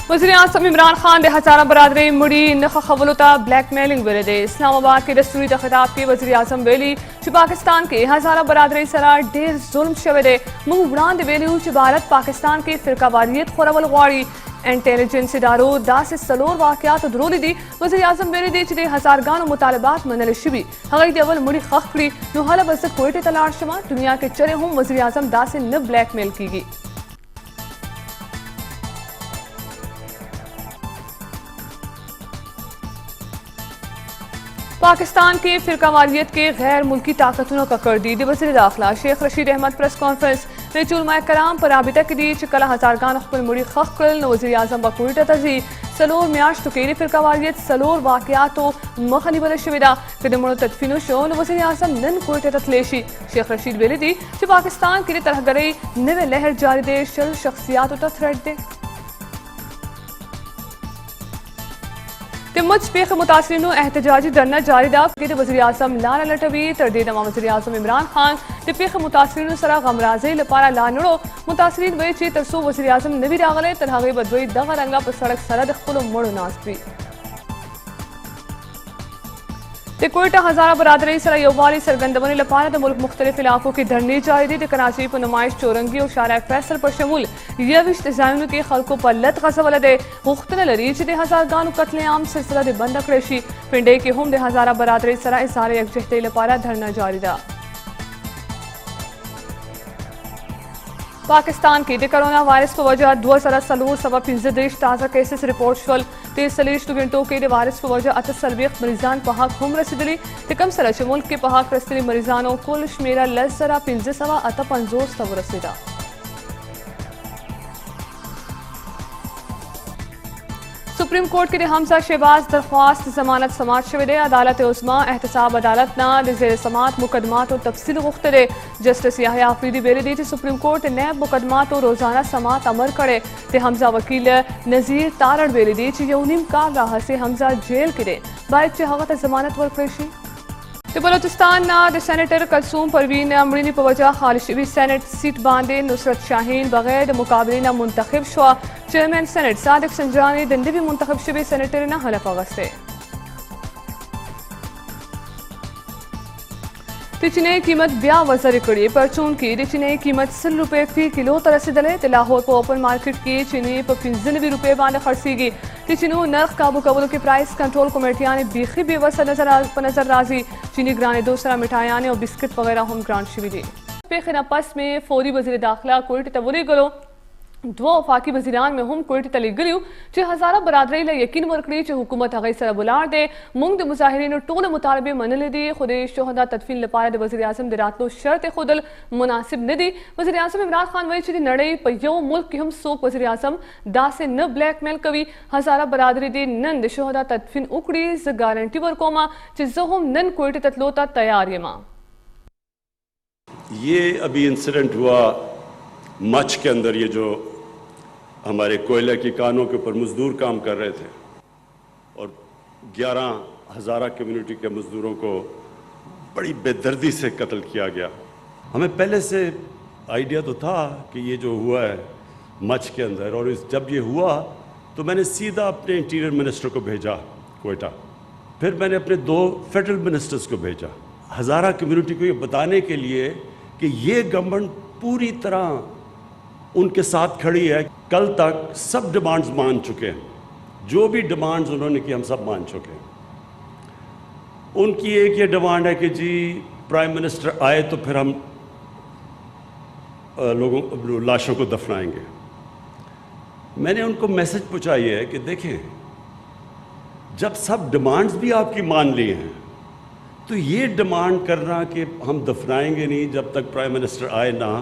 وزیر اعظم عمران خان دے ہزارہ برادری مڑی نخ خولتا black mailing ویلے دے اسلام آباد کے دستوری خطاب کے وزیر اعظم ویلی چھ پاکستان کے ہزارہ برادری سرا ڈیر ظلم شوے دے منہ بران دے ویلیو چھ بھارت پاکستان کے فرقہ واریت خورول غواڑی انٹیلیجنس ادارو دا سے سلور واقعات درولی دی وزیر اعظم ویلی دی چھ دے ہزارگانو مطالبات منل شبی ہغی دے اول مڑی خخ کری نو حالا بزد کوئٹے تلاڑ شما دنیا کے چرے ہم وزیر اعظم دا سے نہ بلیک میل کی گی. پاکستان کے فرقہ واریت کے غیر ملکی طاقتوں کا کردی وزیر داخلہ شیخ رشید احمد پریس کانفرنس ریچ علماء کرام پر رابطہ کی دی چکلا ہزارگان اخبر مڑی خخ کرل وزیر اعظم بکوئٹہ تزی سلور میاش تو کیری فرقہ واریت سلور واقعاتو مخلی بل شویدہ قدمونو تدفینو شون وزیر اعظم نن کوئٹہ تتلیشی شیخ رشید بیلی دی چھ پاکستان کی طرح گرئی نوے لہر جاری دے شل شخصیاتو تا تھریڈ دے مجھ پیخ متاثرینو احتجاجی دھرنا جاری دا کہ وزیر اعظم لانا لٹوی تردید اما وزیر اعظم عمران خان تے پیخ متاثرینو سرا غمرازی لپارا لانڑو متاثرین وی چی ترسو وزیر اعظم نبی راغلے ترہاغی بدوئی دغا رنگا پر سڑک سرد خپلو مڑو ناس بھی تے کوئٹہ ہزارہ برادری سرا یووالی سرگندونی لپارا دے ملک مختلف علاقوں کی دھرنی جاری دی تے کراچی پر نمائش چورنگی اور شارع فیصل پر شمول یوشت زائنوں کے خلقوں پر لت غزہ دے مختلف لریچ دے ہزارگانو قتل عام سلسلہ دے بند اکڑیشی پنڈے کے ہم دے ہزارہ برادری سرا اظہار یکجہتی لپارا دھرنا جاری دا. پاکستان کی دے کرونا وائرس پر وجہ 2015 تازہ کیسز رپورٹ شول تے سلیش تو گھنٹوں کے دے وائرس پر وجہ ات سلبیق مریضان پہاک ہم رسیدلی تے کم سرچ ملک کے پہاک رسیدلی مریضانوں کل شمیرہ لزرہ 1550 تب رسیدہ. سپریم کورٹ کے حمزہ شہباز درخواست ضمانت سماعت شوے دے عدالت عظمیٰ احتساب عدالت نا زیر سماعت مقدمات و تفصیل غخت دے جسٹس یحییٰ آفریدی بیلی دی سپریم کورٹ نیب مقدمات و روزانہ سماعت امر کرے تے حمزہ وکیل نذیر تارڑ بیلی دی یونیم کال راہ سے حمزہ جیل کرے باعث ہغت ضمانت ورکریشی تے بلوچستان نا دے سینیٹر کلثوم پروین امرینی پوجہ خالشوی سینٹ سیٹ باندے نصرت شاہین بغیر مقابلینہ منتخب شوا چیئرمین سینٹ صادق سنجرانی دندے بھی منتخب شوی سینیٹر نہ حلف اغسطے چنے قیمت بیا وزر کڑی پرچون کی چنے قیمت 100 روپے فی کلو ترسی دلے تے لاہور کو اوپن مارکیٹ کی چینی پر 95 روپے باندے خرچی گی چینو نرخ قابو قبول کی پرائس کنٹرول کمیٹیاں نے بیخی بے وسع نظر رازی چینی گرانے دوسرا مٹھائیاں اور بسکٹ وغیرہ ہم گرانٹ شوی دی. پیخنا پس میں فوری وزیر داخلہ کوئٹہ تولی گلو دو وفاقی وزیران میں ہم کوئٹہ تلی گلیو چھ ہزارہ برادری لے یقین ورکڑی چھ حکومت ہغی سر بلار دے مونگ دے مظاہرین ٹول مطالبے منل دی خود شہداء تدفین لپارے دے وزیر اعظم دے راتلو شرط خودل مناسب ندی. وزیر اعظم عمران خان وی چھ نڑے پیو ملک کی ہم سوک وزیر اعظم دا سے نہ بلیک میل کوی ہزارہ برادری دی نن دے شہداء تدفین اکڑی ز گارنٹی ورکوما چھ زہم نن کوئٹہ تتلوتا تیار یما. یہ ابھی انسیڈنٹ ہوا مچ کے اندر، یہ جو ہمارے کوئلہ کی کانوں کے اوپر مزدور کام کر رہے تھے اور 11 ہزارہ کمیونٹی کے مزدوروں کو بڑی بے دردی سے قتل کیا گیا. ہمیں پہلے سے آئیڈیا تو تھا کہ یہ جو ہوا ہے مچ کے اندر، اور جب یہ ہوا تو میں نے سیدھا اپنے انٹیریئر منسٹر کو بھیجا کوئٹہ، پھر میں نے اپنے 2 فیڈرل منسٹرز کو بھیجا ہزارہ کمیونٹی کو یہ بتانے کے لیے کہ یہ گورنمنٹ پوری طرح ان کے ساتھ کھڑی ہے. کل تک سب ڈیمانڈز مان چکے ہیں، جو بھی ڈیمانڈز انہوں نے کی ہم سب مان چکے ہیں. ان کی ایک یہ ڈیمانڈ ہے کہ جی پرائم منسٹر آئے تو پھر ہم لاشوں کو دفنائیں گے. میں نے ان کو میسج پہنچائی ہے کہ دیکھیں جب سب ڈیمانڈز بھی آپ کی مان لی ہیں تو یہ ڈیمانڈ کرنا کہ ہم دفنائیں گے نہیں جب تک پرائم منسٹر آئے نہ،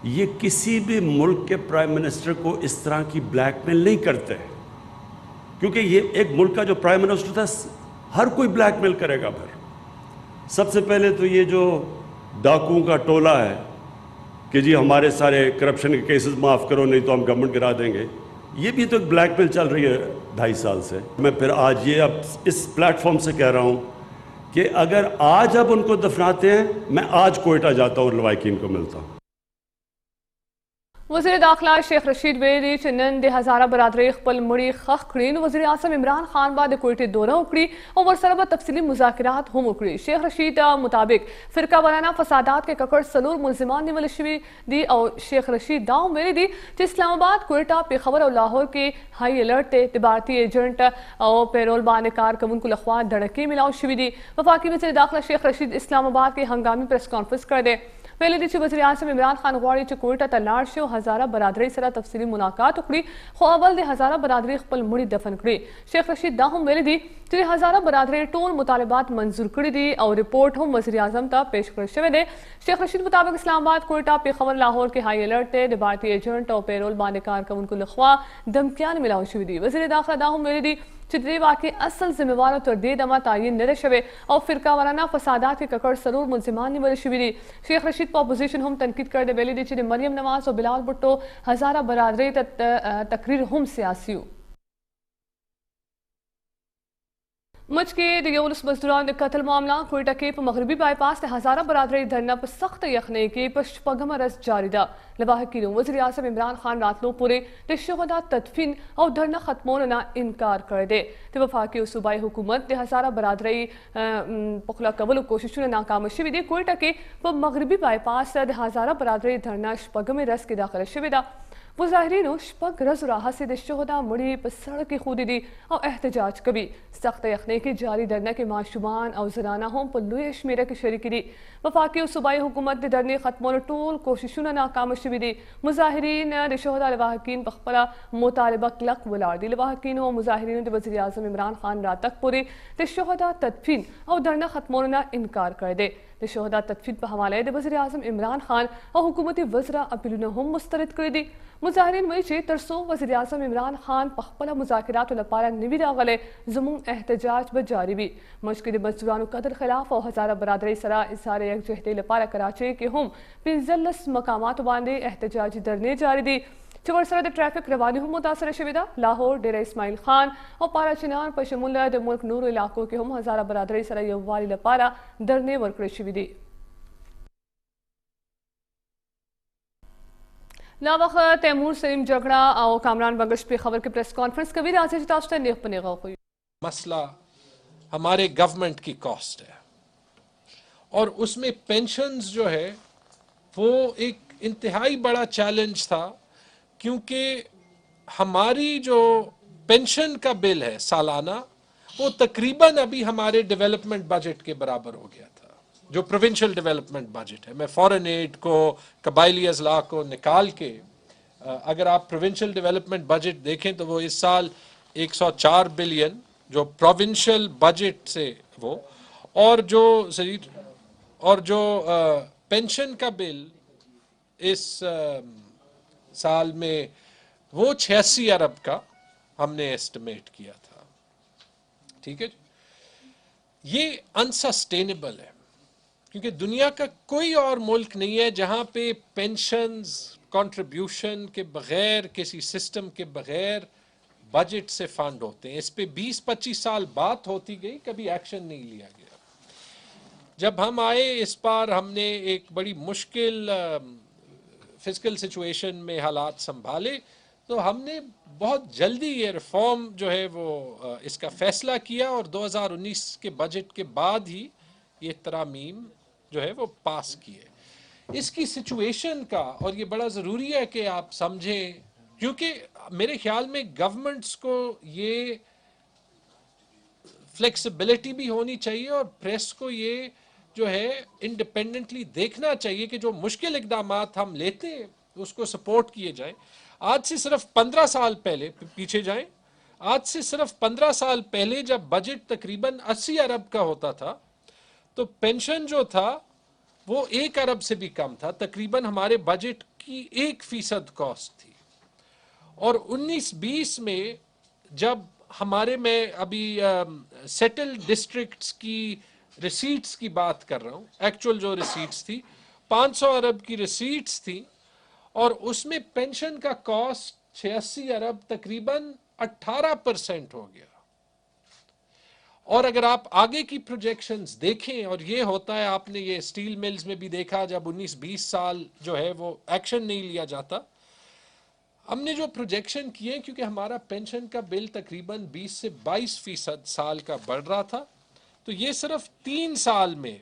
یہ کسی بھی ملک کے پرائم منسٹر کو اس طرح کی بلیک میل نہیں کرتے، کیونکہ یہ ایک ملک کا جو پرائم منسٹر تھا ہر کوئی بلیک میل کرے گا. پھر سب سے پہلے تو یہ جو ڈاکوؤں کا ٹولہ ہے کہ جی ہمارے سارے کرپشن کے کیسز معاف کرو نہیں تو ہم گورنمنٹ گرا دیں گے، یہ بھی تو ایک بلیک میل چل رہی ہے 2.5 سال سے. میں پھر آج یہ اب اس پلیٹ فارم سے کہہ رہا ہوں کہ اگر آج اب ان کو دفناتے ہیں میں آج کوئٹہ جاتا ہوں اور لوائقین کو ملتا ہوں. وزیر داخلہ شیخ رشید ویلی چې نن د هزاره برادرۍ خپل مړي ښخ کړي نو وزیر اعظم عمران خان به د کوټې دوره وکړي او ورسره به تفصیلي مذاکرات هم وکړي. شیخ رشید مطابق فرقه وارانه فسادات کې ککړ څلور ملزمان نیول شوي دي او شیخ رشید دا هم ویلي دي چې اسلام آباد، کوئټه، پېښور او لاهور کې هائی الرټ دی. د بھارتی ایجنټ او پیرول باندې کار کوونکو لخوا دړکې ملاو شوي دي. وفاقي وزیر داخلہ شیخ رشید اسلام آباد کې هنګامي پریس کانفرنس کړی دی. ویلي دي چې وزیر اعظم عمران خان غواړي چې کوئټه ته لاړ شي او هزاره برادرۍ سره تفصیلي ملاقات وکړي، خو اول د هزاره برادرۍ خپل مړي دفن کړي. شیخ رشید دا هم ویلي دي چې د هزاره برادرۍ ټول مطالبات منظور کړي دي او رپورټ هم وزیر اعظم ته پیش کړی شوی دی. شیخ رشید مطابق اسلام آباد، کوئټه، پېښور، لاهور کې هائی الرټ دی. د بھارتی ایجنټ او پیرول باندې کار کوونکو لخوا دمکیان ملاو شوي دي. وزیر داخله دا هم ویلي دي چې د دې واقعې اصل ذمہوارو تر دې دمه تعین نه دی شوی او فرقه وارانه فسادات کې ککړ څلور ملزمان نیول شوي دي. شیخ رشید په اپوزیشن هم تنقید کړی دی. ویلي دي چې د مریم نواز او بلال بھٹو هزاره برادرۍ ته تقریر هم سیاسي و. مچ کې د 11 مزدورانو د قتل معامله کوئټه کې په مغربي بائی پاس د هزاره برادرۍ دھرنا په سخت یخنۍ کې په شپږمه ورځ جاري ده. له واحقینو وزیر اعظم عمران خان راتلو پورې د شهدا تدفین او دھرنا ختمولو نه انکار کړی دی. د وفاقي او صوبایي حکومت د هزاره برادرۍ پخلا کولو کوششونه ناکامه شوي دي. کوئټه کې په مغربي بائی پاس د هزاره برادرۍ دھرنا شپږمې ورځ کې داخله شوې ده. مظاهرینو شپږ ورځو راهیسې د شهدا مړي په سړک ایښودي دي او احتجاج کوي. سخته یخنۍ کې جاري دھرنا کې ماشومان او زنانه هم په لویه شمېره کې شریکې دي. وفاقي او صوبایي حکومت د دھرنې ختمولو ټول کوششونه ناکامه شوي دي. مظاهرین د شهدا لواحقین په خپله مطالبه کلک ولاړ دي. لواحقینو او مظاهرینو د وزیر اعظم عمران خان راتګ پورې د شهدا تدفین او دھرنا ختمولو نه انکار کړی دی. د شهدا تدفین په حواله د وزیر اعظم عمران خان او حکومتي وزرا اپیلونه هم مسترد کړي دي. مظاهرین وایي چې تر څو وزیر اعظم عمران خان په خپله مذاکراتو لپاره نه وي راغلی زموږ احتجاج به جاري وي. مچ کې د مزدورانو قتل خلاف او هزاره برادرۍ سره اظهار یکجهتۍ لپاره کراچۍ کې هم 15 مقاماتو باندې احتجاجي دھرنې جاري دي چې ورسره د ټرافیک رواني هم متاثره شوې ده. لاهور، ډیره اسماعیل خان او پارا چنار په شمول د ملک نورو علاقو کې هم هزاره برادرۍ سره یووالي لپاره دھرنې ورکړل شوي دي. لا وخت تیمور سلیم جګړه او کامران بنگش پېښور کې پریس کانفرنس کوي. راځي چې تاسو ته نیغ په نیغه وښیو. مسئلہ ہمارے گورنمنٹ کی کاسٹ ہے اور اس میں پینشنز جو ہے وہ ایک انتہائی بڑا چیلنج تھا، کیونکہ ہماری جو پینشن کا بل ہے سالانہ وہ تقریباً ابھی ہمارے ڈیولپمنٹ بجٹ کے برابر ہو گیا تھا. جو پروونشل ڈیولپمنٹ بجٹ ہے، میں فورن ایڈ کو، قبائلی اضلاع کو نکال کے اگر آپ پروونشل ڈیولپمنٹ بجٹ دیکھیں تو وہ اس سال 104 بلین جو پروونشل بجٹ سے وہ، اور جو پینشن کا بل اس سال میں وہ 86 ارب کا ہم نے ایسٹیمیٹ کیا تھا. ٹھیک ہے، یہ انسسٹینیبل ہے کیونکہ دنیا کا کوئی اور ملک نہیں ہے جہاں پہ پینشنز کنٹریبیوشن کے بغیر، کسی سسٹم کے بغیر بجٹ سے فنڈ ہوتے ہیں. اس پہ 20-25 سال بات ہوتی گئی، کبھی ایکشن نہیں لیا گیا. جب ہم آئے اس بار ہم نے ایک بڑی مشکل فزیکل سچویشن میں حالات سنبھالے تو ہم نے بہت جلدی یہ ریفارم جو ہے وہ اس کا فیصلہ کیا اور 2019 کے بجٹ کے بعد ہی یہ ترامیم جو ہے وہ پاس کیے. اس کی سچویشن کا، اور یہ بڑا ضروری ہے کہ آپ سمجھیں، کیونکہ میرے خیال میں گورنمنٹس کو یہ فلیکسیبلٹی بھی ہونی چاہیے اور پریس کو یہ جو ہے انڈیپینڈنٹلی دیکھنا چاہیے کہ جو مشکل اقدامات ہم لیتے ہیں اس کو سپورٹ کیے جائیں. آج سے صرف 15 سال پہلے پیچھے جائیں، آج سے صرف 15 سال پہلے جب بجٹ تقریباً 80 ارب کا ہوتا تھا تو پینشن جو تھا وہ 1 ارب سے بھی کم تھا. تقریباً ہمارے بجٹ کی 1% کاسٹ تھی. اور 19-20 میں جب ہمارے، میں ابھی سیٹل ڈسٹرکٹس کی ریسیٹس کی بات کر رہا ہوں، ایکچول جو ریسیٹس تھی 500 ارب کی ریسیٹس تھی اور اس میں پینشن کا کاسٹ 86 ارب تقریباً 18% ہو گیا. اور اگر آپ آگے کی پروجیکشنز دیکھیں، اور یہ ہوتا ہے، آپ نے یہ اسٹیل ملز میں بھی دیکھا جب 19-20 سال جو ہے وہ ایکشن نہیں لیا جاتا ہم نے جو پروجیکشن کیے کیونکہ ہمارا پینشن کا بل تقریباً 20 سے 22% سال کا بڑھ رہا تھا، تو یہ صرف 3 سال میں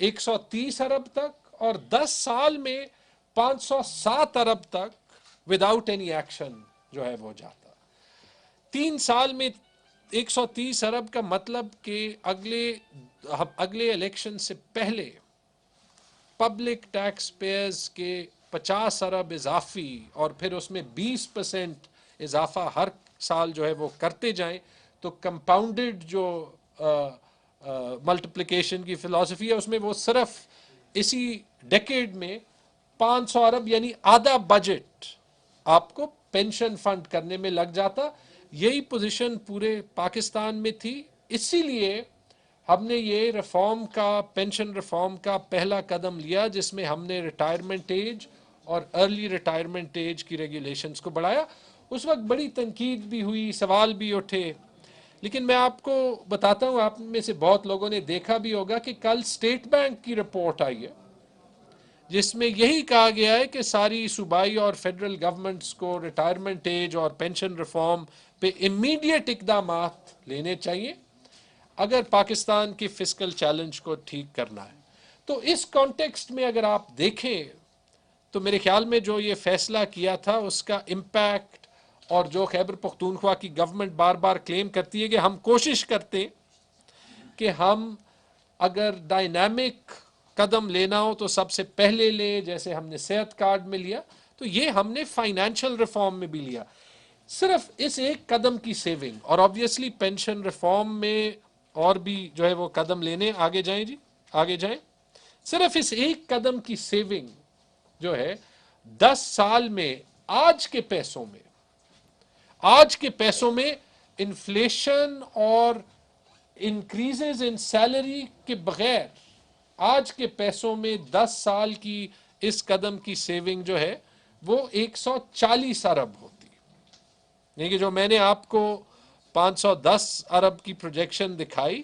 130 ارب تک اور 10 سال میں 507 ارب تک وداؤٹ اینی ایکشن جو ہے وہ جاتا۔ 3 سال میں 130 ارب کا مطلب کہ اگلے الیکشن سے پہلے پبلک ٹیکس پیئرز کے 50 ارب اضافی اور پھر اس میں 20% اضافہ ہر سال جو ہے وہ کرتے جائیں، تو کمپاؤنڈڈ جو ملٹیپلیکیشن کی فلسفی ہے اس میں وہ صرف اسی ڈیکیڈ میں 500 ارب یعنی آدھا بجٹ آپ کو پینشن فنڈ کرنے میں لگ جاتا۔ یہی پوزیشن پورے پاکستان میں تھی، اسی لیے ہم نے یہ ریفارم کا پینشن ریفارم کا پہلا قدم لیا جس میں ہم نے ریٹائرمنٹ ایج اور ارلی ریٹائرمنٹ ایج کی ریگولیشنز کو بڑھایا۔ اس وقت بڑی تنقید بھی ہوئی، سوال بھی اٹھے، لیکن میں آپ کو بتاتا ہوں، آپ میں سے بہت لوگوں نے دیکھا بھی ہوگا کہ کل اسٹیٹ بینک کی رپورٹ آئی ہے جس میں یہی کہا گیا ہے کہ ساری صوبائی اور فیڈرل گورنمنٹس کو ریٹائرمنٹ ایج اور پینشن ریفارم پہ امیڈیٹ اقدامات لینے چاہیے اگر پاکستان کی فسکل چیلنج کو ٹھیک کرنا ہے۔ تو اس کانٹیکسٹ میں اگر آپ دیکھیں تو میرے خیال میں جو یہ فیصلہ کیا تھا اس کا امپیکٹ، اور جو خیبر پختونخوا کی گورنمنٹ بار بار کلیم کرتی ہے کہ ہم کوشش کرتے ہیں کہ ہم اگر ڈائنامک قدم لینا ہو تو سب سے پہلے لیں، جیسے ہم نے صحت کارڈ میں لیا، تو یہ ہم نے فائنینشل ریفارم میں بھی لیا۔ صرف اس ایک قدم کی سیونگ، اور آبویسلی پینشن ریفارم میں اور بھی جو ہے وہ قدم لینے، آگے جائیں جی، آگے جائیں، صرف اس ایک قدم کی سیونگ جو ہے 10 سال میں آج کے پیسوں میں انفلیشن اور انکریزز ان سیلری کے بغیر آج کے پیسوں میں 10 سال کی اس قدم کی سیونگ جو ہے وہ 140 ارب ہوتی، یعنی کہ جو میں نے آپ کو 510 ارب کی پروجیکشن دکھائی،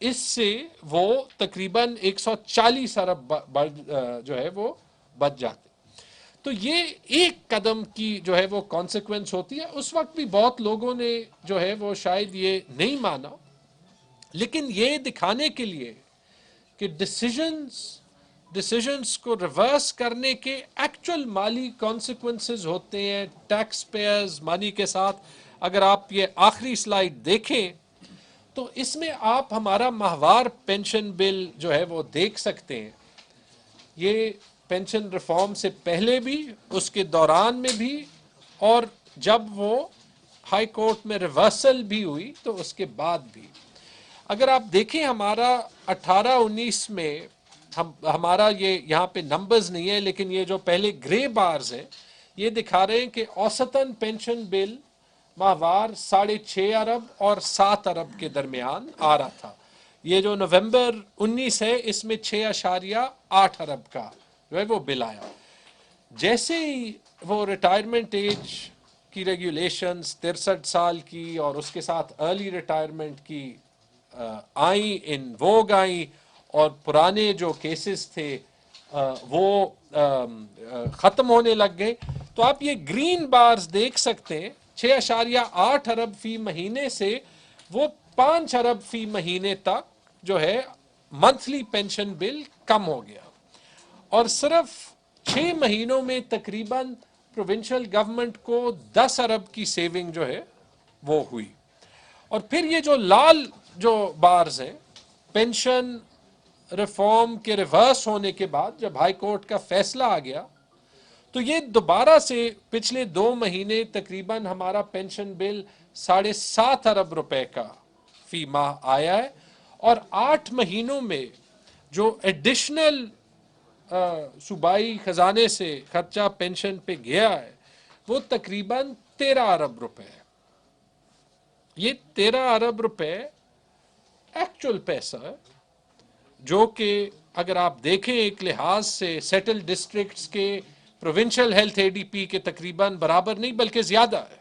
اس سے وہ تقریباً 140 ارب جو ہے وہ بچ جاتے۔ تو یہ ایک قدم کی جو ہے وہ کانسیکوینس ہوتی ہے۔ اس وقت بھی بہت لوگوں نے جو ہے وہ شاید یہ نہیں مانا، لیکن یہ دکھانے کے لیے کہ ڈیسیژنز کو ریورس کرنے کے ایکچوئل مالی کانسیکوینسز ہوتے ہیں ٹیکس پیئرز منی کے ساتھ۔ اگر آپ یہ آخری سلائیڈ دیکھیں تو اس میں آپ ہمارا ماہوار پینشن بل جو ہے وہ دیکھ سکتے ہیں۔ یہ پینشن ریفارم سے پہلے بھی، اس کے دوران میں بھی، اور جب وہ ہائی کورٹ میں ریورسل بھی ہوئی تو اس کے بعد بھی۔ اگر آپ دیکھیں ہمارا 18-19 میں ہمارا یہ یہاں پہ نمبرز نہیں ہے، لیکن یہ جو پہلے گرے بارز ہیں یہ دکھا رہے ہیں کہ اوسطاً پینشن بل ماہوار 6.5 ارب اور 7 ارب کے درمیان آ رہا تھا۔ یہ جو نومبر 19 ہے اس میں 6.8 ارب کا جو ہے وہ بل آیا۔ جیسے ہی وہ ریٹائرمنٹ ایج کی ریگولیشنز 63 سال کی اور اس کے ساتھ ارلی ریٹائرمنٹ کی آئیں، ان ووگ آئیں، اور پرانے جو کیسز تھے وہ ختم ہونے لگ گئے، تو آپ یہ گرین بارز دیکھ سکتے ہیں 6.8 ارب فی مہینے سے وہ 5 ارب فی مہینے تک جو ہے منتھلی پینشن بل کم ہو گیا، اور صرف 6 مہینوں میں تقریباً پروونشل گورنمنٹ کو 10 ارب کی سیونگ جو ہے وہ ہوئی۔ اور پھر یہ جو لال جو بارز ہیں پینشن ریفارم کے ریورس ہونے کے بعد جب ہائی کورٹ کا فیصلہ آ گیا تو یہ دوبارہ سے پچھلے 2 مہینے تقریباً ہمارا پینشن بل 7.5 ارب روپے کا فی ماہ آیا ہے، اور 8 مہینوں میں جو ایڈیشنل صوبائی خزانے سے خرچہ پینشن پہ گیا ہے وہ تقریباً 13 ارب روپے ہے۔ یہ 13 ارب روپے ایکچوئل پیسہ ہے جو کہ اگر آپ دیکھیں ایک لحاظ سے سیٹل ڈسٹرکٹس کے پروونشل ہیلتھ اے ڈی پی کے تقریباً برابر نہیں بلکہ زیادہ ہے۔